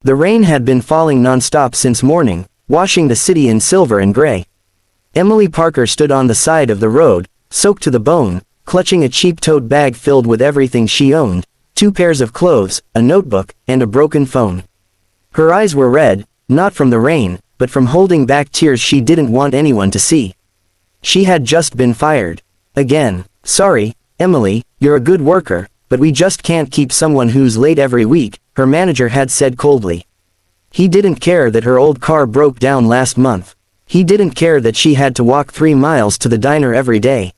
The rain had been falling non-stop since morning, washing the city in silver and gray. Emily Parker stood on the side of the road, soaked to the bone, clutching a cheap tote bag filled with everything she owned, 2 pairs of clothes, a notebook, and a broken phone. Her eyes were red, not from the rain, but from holding back tears she didn't want anyone to see. She had just been fired. Again. Sorry, Emily, you're a good worker, but we just can't keep someone who's late every week, her manager had said coldly. He didn't care that her old car broke down last month. He didn't care that she had to walk 3 miles to the diner every day.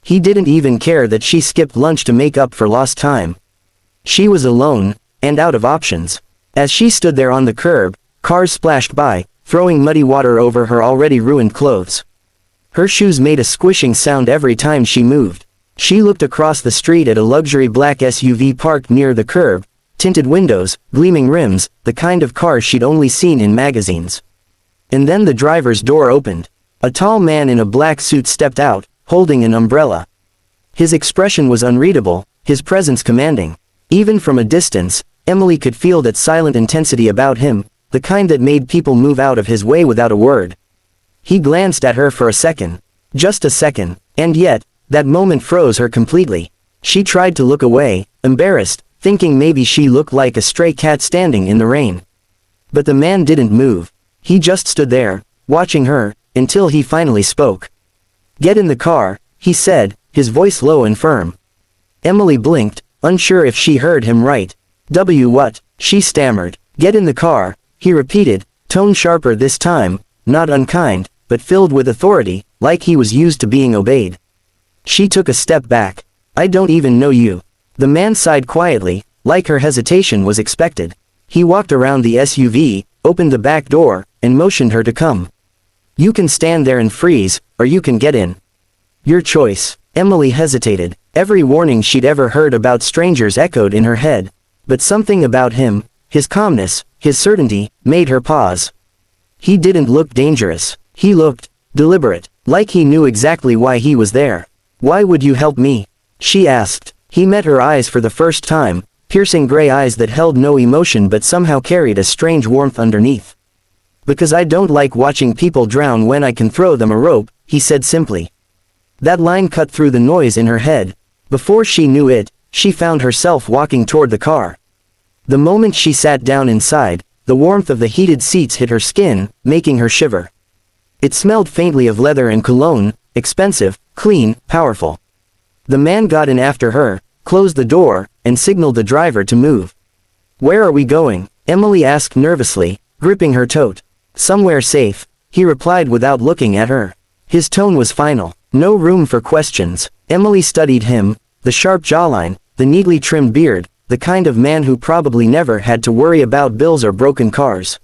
He didn't even care that she skipped lunch to make up for lost time. She was alone, and out of options. As she stood there on the curb, cars splashed by, throwing muddy water over her already ruined clothes. Her shoes made a squishing sound every time she moved. She looked across the street at a luxury black SUV parked near the curb, tinted windows, gleaming rims, the kind of car she'd only seen in magazines. And then the driver's door opened. A tall man in a black suit stepped out, holding an umbrella. His expression was unreadable, his presence commanding. Even from a distance, Emily could feel that silent intensity about him, the kind that made people move out of his way without a word. He glanced at her for a second. Just a second, and yet, that moment froze her completely. She tried to look away, embarrassed, thinking maybe she looked like a stray cat standing in the rain. But the man didn't move. He just stood there, watching her, until he finally spoke. "Get in the car," he said, his voice low and firm. Emily blinked, unsure if she heard him right. What?" she stammered. "Get in the car," he repeated, tone sharper this time, not unkind, but filled with authority, like he was used to being obeyed. She took a step back. "I don't even know you." The man sighed quietly, like her hesitation was expected. He walked around the SUV, opened the back door, and motioned her to come. "You can stand there and freeze, or you can get in. Your choice." Emily hesitated. Every warning she'd ever heard about strangers echoed in her head. But something about him, his calmness, his certainty, made her pause. He didn't look dangerous. He looked deliberate, like he knew exactly why he was there. "Why would you help me?" she asked. He met her eyes for the first time, piercing gray eyes that held no emotion but somehow carried a strange warmth underneath. "Because I don't like watching people drown when I can throw them a rope," he said simply. That line cut through the noise in her head. Before she knew it, she found herself walking toward the car. The moment she sat down inside, the warmth of the heated seats hit her skin, making her shiver. It smelled faintly of leather and cologne, expensive, clean, powerful. The man got in after her, closed the door, and signaled the driver to move. "Where are we going?" Emily asked nervously, gripping her tote. "Somewhere safe," he replied without looking at her. His tone was final. No room for questions. Emily studied him, the sharp jawline, the neatly trimmed beard, the kind of man who probably never had to worry about bills or broken cars.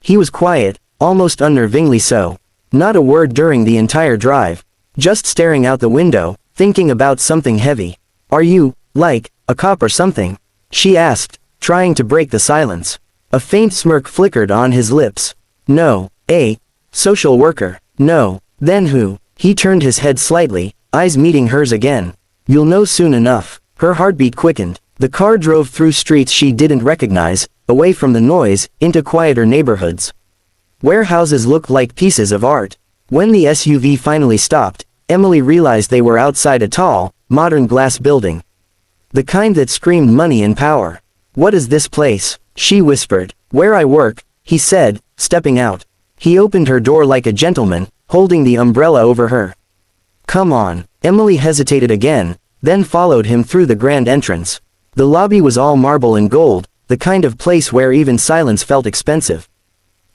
He was quiet, almost unnervingly so. Not a word during the entire drive. Just staring out the window, thinking about something heavy. "Are you, like, a cop or something?" she asked, trying to break the silence. A faint smirk flickered on his lips. "No, a social worker." "No, then who?" He turned his head slightly, eyes meeting hers again. "You'll know soon enough." Her heartbeat quickened. The car drove through streets she didn't recognize, away from the noise, into quieter neighborhoods. Warehouses looked like pieces of art. When the SUV finally stopped, Emily realized they were outside a tall, modern glass building. The kind that screamed money and power. "What is this place?" she whispered. "Where I work," he said, stepping out. He opened her door like a gentleman, holding the umbrella over her. "Come on." Emily hesitated again, then followed him through the grand entrance. The lobby was all marble and gold, the kind of place where even silence felt expensive.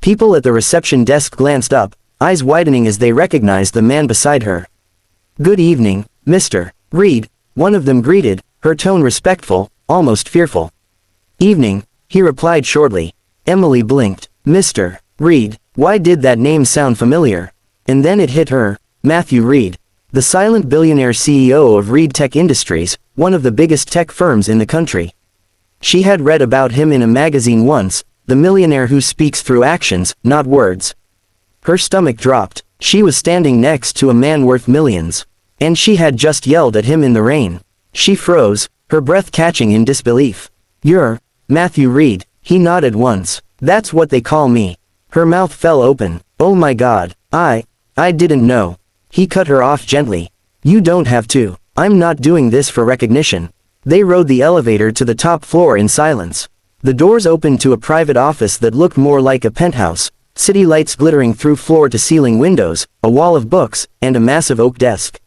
People at the reception desk glanced up, eyes widening as they recognized the man beside her. "Good evening, Mr. Reed," one of them greeted, her tone respectful, almost fearful. "Evening," he replied shortly. Emily blinked. Mr. Reed, why did that name sound familiar? And then it hit her, Matthew Reed. The silent billionaire CEO of Reed Tech Industries, one of the biggest tech firms in the country. She had read about him in a magazine once, the millionaire who speaks through actions, not words. Her stomach dropped. She was standing next to a man worth millions. And she had just yelled at him in the rain. She froze, her breath catching in disbelief. "You're Matthew Reed," He nodded once. That's what they call me. Her mouth fell open. Oh my God. I didn't know. He cut her off gently. You don't have to. I'm not doing this for recognition. They rode the elevator to the top floor in silence. The doors opened to a private office that looked more like a penthouse, city lights glittering through floor-to-ceiling windows, a wall of books, and a massive oak desk.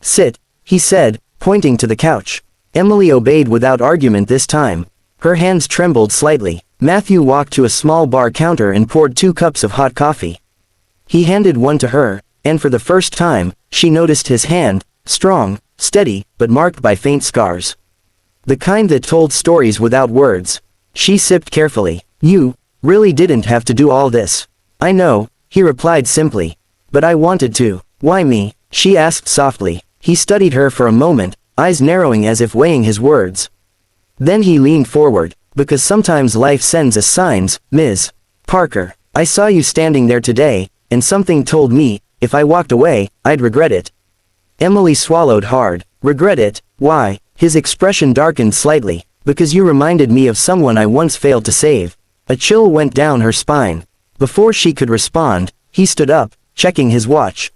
Sit, he said, pointing to the couch. Emily obeyed without argument this time. Her hands trembled slightly. Matthew walked to a small bar counter and poured 2 cups of hot coffee. He handed one to her, and for the first time, she noticed his hand, strong, steady, but marked by faint scars. The kind that told stories without words. She sipped carefully. You really didn't have to do all this. I know, he replied simply. But I wanted to. Why me? She asked softly. He studied her for a moment, eyes narrowing as if weighing his words. Then he leaned forward. Because sometimes life sends us signs, Ms. Parker. I saw you standing there today, and something told me, if I walked away, I'd regret it. Emily swallowed hard. Regret it? Why? His expression darkened slightly. Because you reminded me of someone I once failed to save. A chill went down her spine. Before she could respond, he stood up, checking his watch.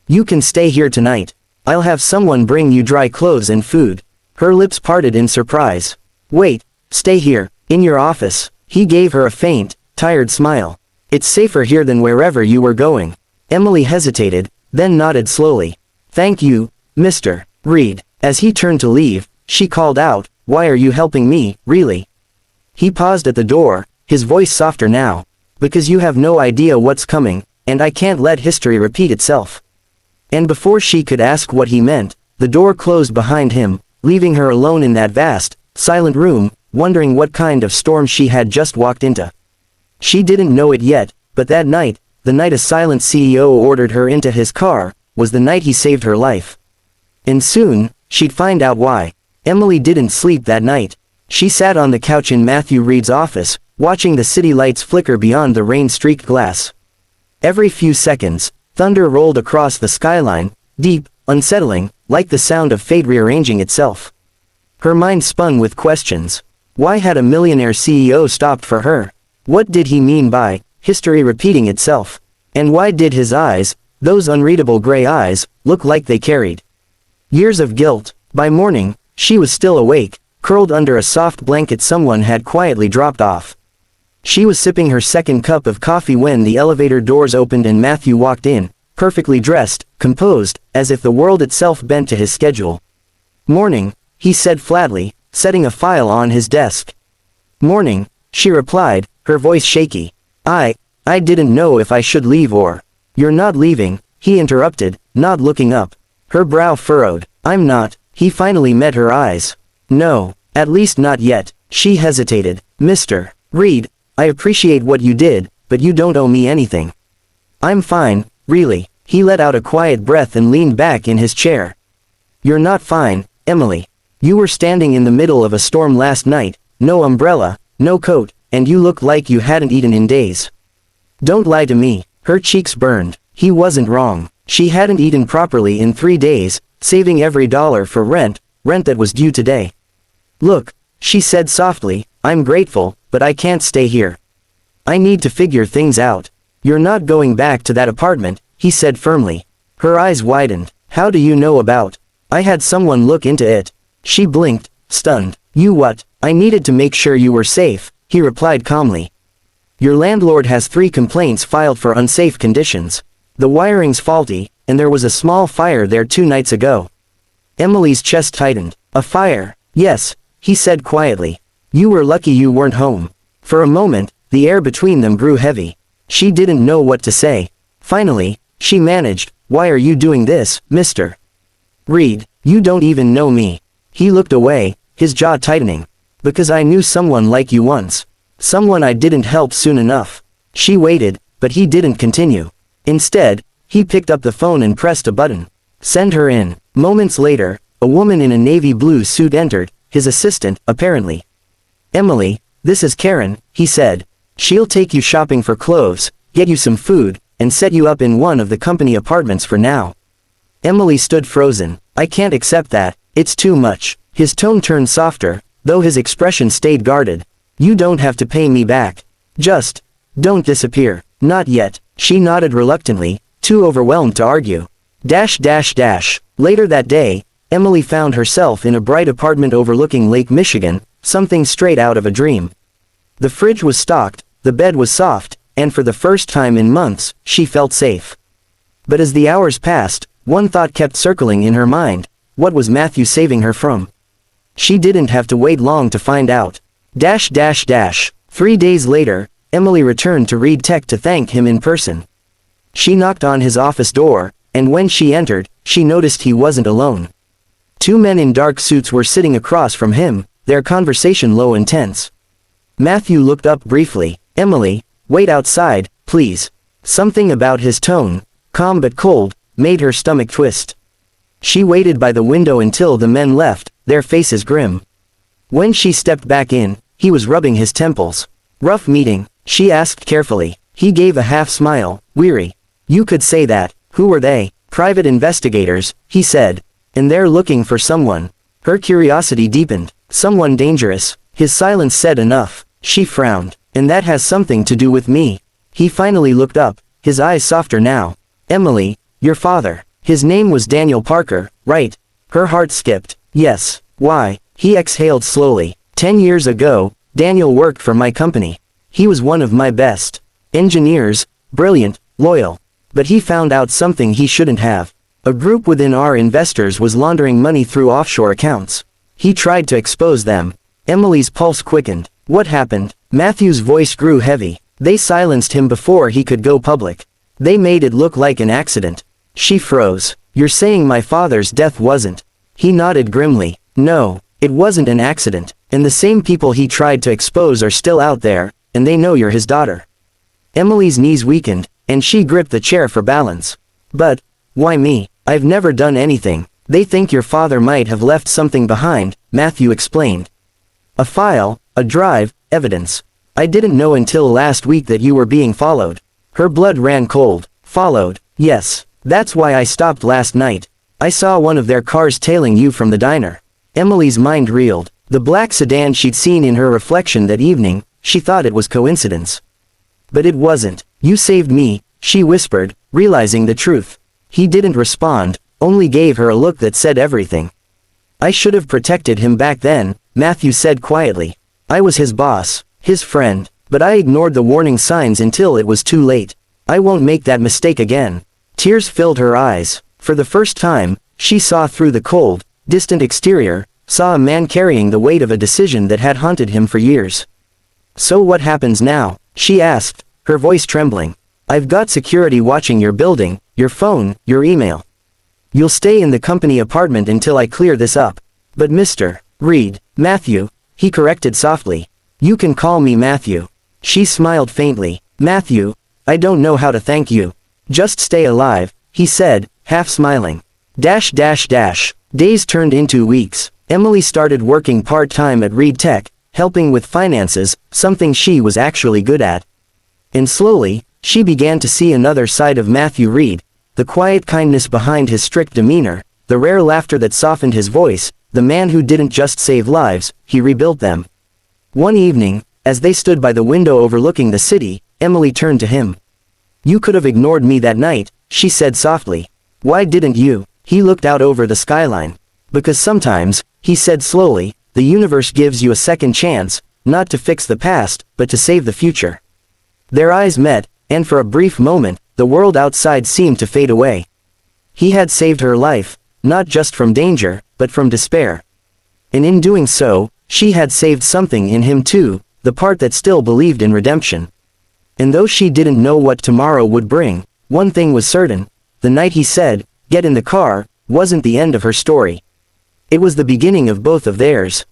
You can stay here tonight. I'll have someone bring you dry clothes and food. Her lips parted in surprise. Wait, stay here, in your office. He gave her a faint, tired smile. It's safer here than wherever you were going. Emily hesitated, then nodded slowly. Thank you, Mr. Reed. As he turned to leave, she called out, why are you helping me, really? He paused at the door, his voice softer now. Because you have no idea what's coming, and I can't let history repeat itself. And before she could ask what he meant, the door closed behind him, leaving her alone in that vast, silent room, wondering what kind of storm she had just walked into. She didn't know it yet, but that night, the night a silent CEO ordered her into his car, was the night he saved her life. And soon, she'd find out why. Emily didn't sleep that night. She sat on the couch in Matthew Reed's office, watching the city lights flicker beyond the rain-streaked glass. Every few seconds, thunder rolled across the skyline, deep, unsettling, like the sound of fate rearranging itself. Her mind spun with questions. Why had a millionaire CEO stopped for her? What did he mean by history repeating itself? And why did his eyes, those unreadable gray eyes, look like they carried years of guilt? By morning, she was still awake, curled under a soft blanket someone had quietly dropped off. She was sipping her second cup of coffee when the elevator doors opened and Matthew walked in, perfectly dressed, composed, as if the world itself bent to his schedule. Morning, he said flatly, setting a file on his desk. Morning, she replied, her voice shaky. I didn't know if I should leave or. You're not leaving, he interrupted, not looking up. Her brow furrowed. I'm not. He finally met her eyes. No, at least not yet. She hesitated. Mr. Reed, I appreciate what you did, but you don't owe me anything. I'm fine, really. He let out a quiet breath and leaned back in his chair. You're not fine, Emily. You were standing in the middle of a storm last night, no umbrella, no coat, and you looked like you hadn't eaten in days. Don't lie to me. Her cheeks burned. He wasn't wrong. She hadn't eaten properly in 3 days, saving every dollar for rent that was due today. Look, she said softly, I'm grateful, but I can't stay here. I need to figure things out. You're not going back to that apartment, he said firmly. Her eyes widened. How do you know about? I had someone look into it. She blinked, stunned. You what? I needed to make sure you were safe, he replied calmly. Your landlord has 3 complaints filed for unsafe conditions. The wiring's faulty, and there was a small fire there 2 nights ago. Emily's chest tightened. A fire? Yes, he said quietly. You were lucky you weren't home. For a moment, the air between them grew heavy. She didn't know what to say. Finally, she managed, why are you doing this, Mr. Reed? You don't even know me. He looked away, his jaw tightening. Because I knew someone like you once. Someone I didn't help soon enough. She waited, but he didn't continue. Instead, he picked up the phone and pressed a button. Send her in. Moments later, a woman in a navy blue suit entered, his assistant, apparently. Emily, this is Karen, he said. She'll take you shopping for clothes, get you some food, and set you up in one of the company apartments for now. Emily stood frozen. I can't accept that, it's too much. His tone turned softer, though his expression stayed guarded. You don't have to pay me back. Just don't disappear. Not yet. She nodded reluctantly, too overwhelmed to argue. Later that day, Emily found herself in a bright apartment overlooking Lake Michigan, something straight out of a dream. The fridge was stocked, the bed was soft, and for the first time in months, she felt safe. But as the hours passed, one thought kept circling in her mind. What was Matthew saving her from? She didn't have to wait long to find out. 3 days later, Emily returned to Reed Tech to thank him in person. She knocked on his office door, and when she entered, she noticed he wasn't alone. 2 men in dark suits were sitting across from him, their conversation low and tense. Matthew looked up briefly. Emily, wait outside, please. Something about his tone, calm but cold, made her stomach twist. She waited by the window until the men left, their faces grim. When she stepped back in, he was rubbing his temples. Rough meeting, she asked carefully. He gave a half smile, weary. You could say that. Who were they? Private investigators, he said. And they're looking for someone. Her curiosity deepened. Someone dangerous. His silence said enough. She frowned. And that has something to do with me. He finally looked up, his eyes softer now. Emily, your father. His name was Daniel Parker, right? Her heart skipped. Yes. Why? He exhaled slowly. 10 years ago, Daniel worked for my company. He was one of my best engineers, brilliant, loyal. But he found out something he shouldn't have. A group within our investors was laundering money through offshore accounts. He tried to expose them. Emily's pulse quickened. What happened? Matthew's voice grew heavy. They silenced him before he could go public. They made it look like an accident. She froze. You're saying my father's death wasn't? He nodded grimly. No, it wasn't an accident. And the same people he tried to expose are still out there, and they know you're his daughter. Emily's knees weakened, and she gripped the chair for balance. But, why me? I've never done anything. They think your father might have left something behind, Matthew explained. A file, a drive, evidence. I didn't know until last week that you were being followed. Her blood ran cold. Followed? Yes. That's why I stopped last night. I saw one of their cars tailing you from the diner. Emily's mind reeled. The black sedan she'd seen in her reflection that evening, she thought it was coincidence. But it wasn't. You saved me, she whispered, realizing the truth. He didn't respond, only gave her a look that said everything. I should have protected him back then, Matthew said quietly. I was his boss, his friend, but I ignored the warning signs until it was too late. I won't make that mistake again. Tears filled her eyes. For the first time, she saw through the cold, distant exterior, saw a man carrying the weight of a decision that had haunted him for years. So what happens now? She asked, her voice trembling. I've got security watching your building, your phone, your email. You'll stay in the company apartment until I clear this up. But Mr. Reed, Matthew, he corrected softly. You can call me Matthew. She smiled faintly. Matthew, I don't know how to thank you. Just stay alive, he said, half smiling. Days turned into weeks. Emily started working part-time at Reed Tech, helping with finances, something she was actually good at. And slowly, she began to see another side of Matthew Reed, the quiet kindness behind his strict demeanor, the rare laughter that softened his voice, the man who didn't just save lives, he rebuilt them. One evening, as they stood by the window overlooking the city, Emily turned to him. You could have ignored me that night, she said softly. Why didn't you? He looked out over the skyline. Because sometimes, he said slowly, the universe gives you a second chance, not to fix the past, but to save the future. Their eyes met, and for a brief moment, the world outside seemed to fade away. He had saved her life, not just from danger, but from despair. And in doing so, she had saved something in him too, the part that still believed in redemption. And though she didn't know what tomorrow would bring, one thing was certain. The night he said, "Get in the car," wasn't the end of her story. It was the beginning of both of theirs.